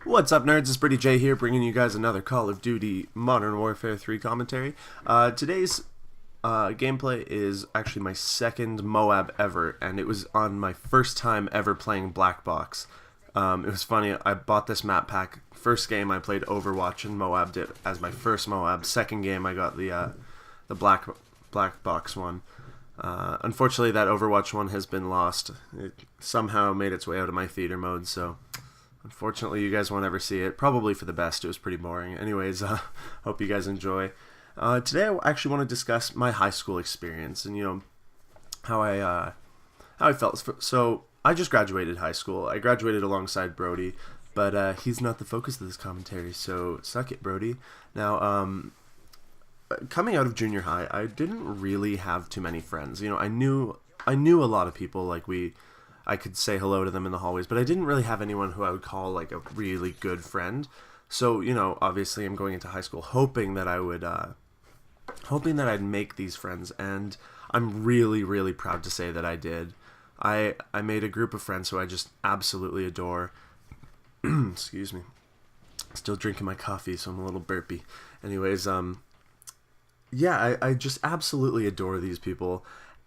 What's up, nerds? It's Pretty J here, bringing you guys another Call of Duty Modern Warfare 3 commentary. Today's gameplay is actually my second Moab ever, and it was on my first time ever playing Black Box. It was funny, I bought this map pack. First game I played Overwatch and Moabbed it as my first Moab. Second game I got the Black Box one. Unfortunately, that Overwatch one has been lost. It somehow made its way out of my theater mode, so unfortunately you guys won't ever see it. Probably for the best. It was pretty boring. Anyways, hope you guys enjoy. Today I actually want to discuss my high school experience and, how I felt. So I just graduated high school. I graduated alongside Brody, but he's not the focus of this commentary, so suck it, Brody. Now, coming out of junior high, I didn't really have too many friends. I knew a lot of people. I could say hello to them in the hallways, but I didn't really have anyone who I would call like a really good friend. So, obviously I'm going into high school hoping that I'd make these friends, and I'm really, really proud to say that I did. I made a group of friends who I just absolutely adore. Excuse me. Still drinking my coffee, so I'm a little burpy. Anyways, I just absolutely adore these people.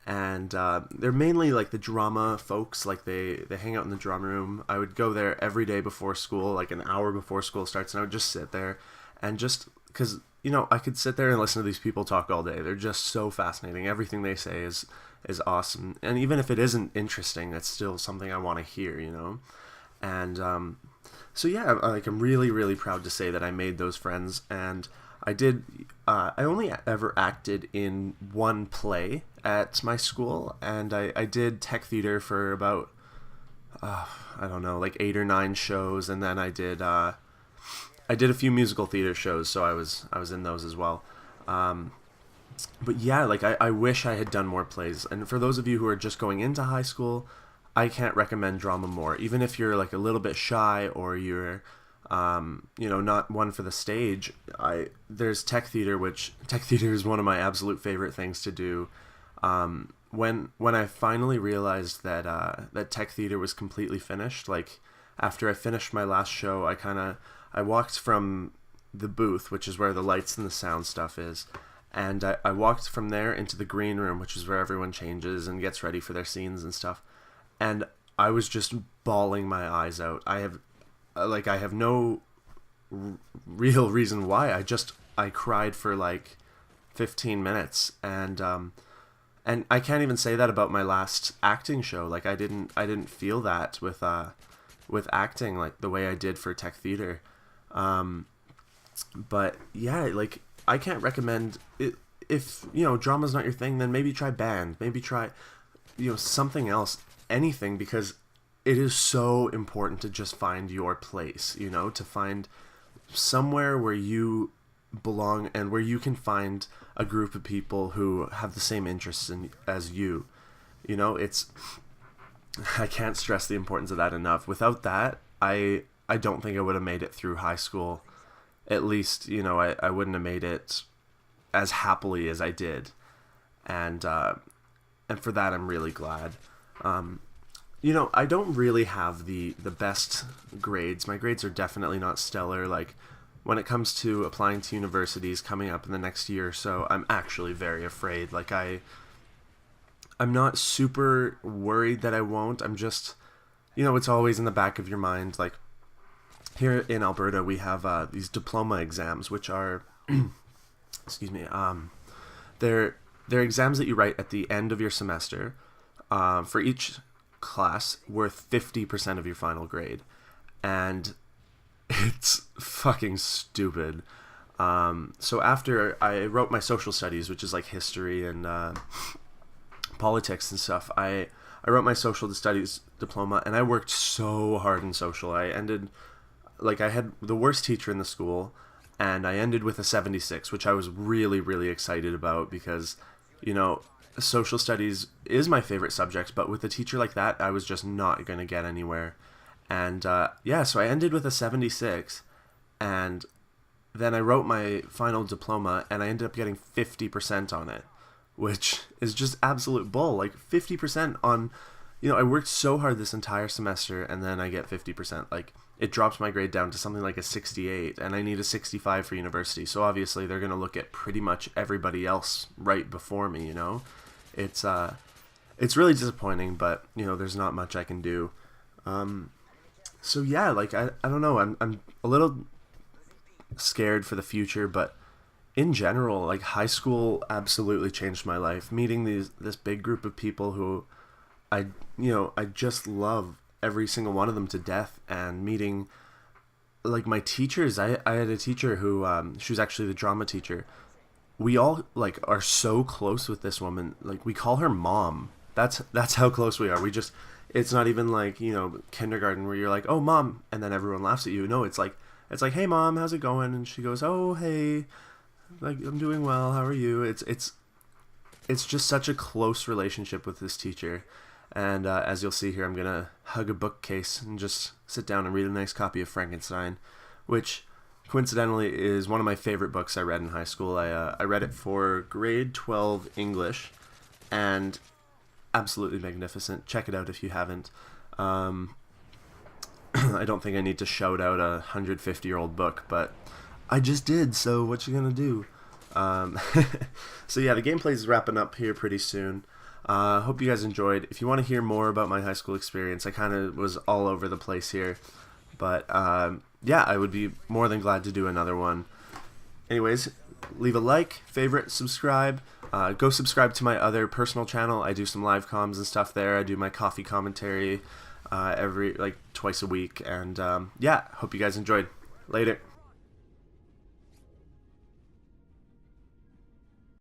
And they're mainly like the drama folks. Like they hang out in the drama room. I would go there every day before school, like an hour before school starts, and I would just sit there and just because I could sit there and listen to these people talk all day. They're just so fascinating. Everything they say is awesome, and even if it isn't interesting, that's still something I want to hear. And so yeah, I'm really, really proud to say that I made those friends, and I did. I only ever acted in one play at my school, and I did tech theater for about like 8 or 9 shows, and then I did a few musical theater shows, so I was in those as well. But yeah, I wish I had done more plays. And for those of you who are just going into high school, I can't recommend drama more. Even if you're like a little bit shy or you're not one for the stage. There's tech theater, which tech theater is one of my absolute favorite things to do. When I finally realized that tech theater was completely finished, like after I finished my last show, I walked from the booth, which is where the lights and the sound stuff is, and I walked from there into the green room, which is where everyone changes and gets ready for their scenes and stuff, and I was just bawling my eyes out. I have no real reason why. I cried for like 15 minutes, and I can't even say that about my last acting show. Like I didn't feel that with acting like the way I did for tech theater. But yeah, like I can't recommend it. If drama's not your thing, then maybe try band, maybe try something else, anything, because it is so important to just find your place, to find somewhere where you belong and where you can find a group of people who have the same interests as you. I can't stress the importance of that enough. Without that, I don't think I would have made it through high school. At least, I wouldn't have made it as happily as I did. And for that, I'm really glad. I don't really have the best grades. My grades are definitely not stellar. Like, when it comes to applying to universities coming up in the next year or so, I'm actually very afraid. Like, I'm not super worried that I won't. I'm just, it's always in the back of your mind. Like, here in Alberta, we have these diploma exams, which are, excuse me, they're exams that you write at the end of your semester, for each class worth 50% of your final grade, and it's fucking stupid. So after I wrote my social studies, which is like history and politics and stuff, I wrote my social studies diploma, and I worked so hard in social. I had the worst teacher in the school, and I ended with a 76, which I was really, really excited about because, social studies is my favorite subject, but with a teacher like that, I was just not going to get anywhere. And so I ended with a 76, and then I wrote my final diploma, and I ended up getting 50% on it, which is just absolute bull. Like 50% on, I worked so hard this entire semester, and then I get 50%. Like, it drops my grade down to something like a 68, and I need a 65 for university. So obviously they're going to look at pretty much everybody else right before me, you know? It's really disappointing, but, you know, there's not much I can do. So yeah, like, I don't know, I'm a little scared for the future, but in general, like, high school absolutely changed my life. Meeting this big group of people who I just love every single one of them to death, and meeting, like, my teachers. I had a teacher who, she was actually the drama teacher. We all, like, are so close with this woman. Like, we call her mom. That's how close we are. It's not even like, you know, kindergarten where you're like, oh, mom, and then everyone laughs at you. No, it's like, hey, mom, how's it going? And she goes, oh, hey, like, I'm doing well. How are you? It's just such a close relationship with this teacher. And as you'll see here, I'm going to hug a bookcase and just sit down and read a nice copy of Frankenstein, which coincidentally is one of my favorite books I read in high school. I read it for grade 12 English, and absolutely magnificent. Check it out if you haven't. I don't think I need to shout out a 150-year-old book, but I just did, so what you gonna do? So yeah, the gameplay is wrapping up here pretty soon. Hope you guys enjoyed. If you want to hear more about my high school experience, I kind of was all over the place here, but yeah, I would be more than glad to do another one. Anyways, leave a like, favorite, subscribe. Go subscribe to my other personal channel. I do some live comms and stuff there. I do my coffee commentary every, like, twice a week, and yeah, hope you guys enjoyed. Later.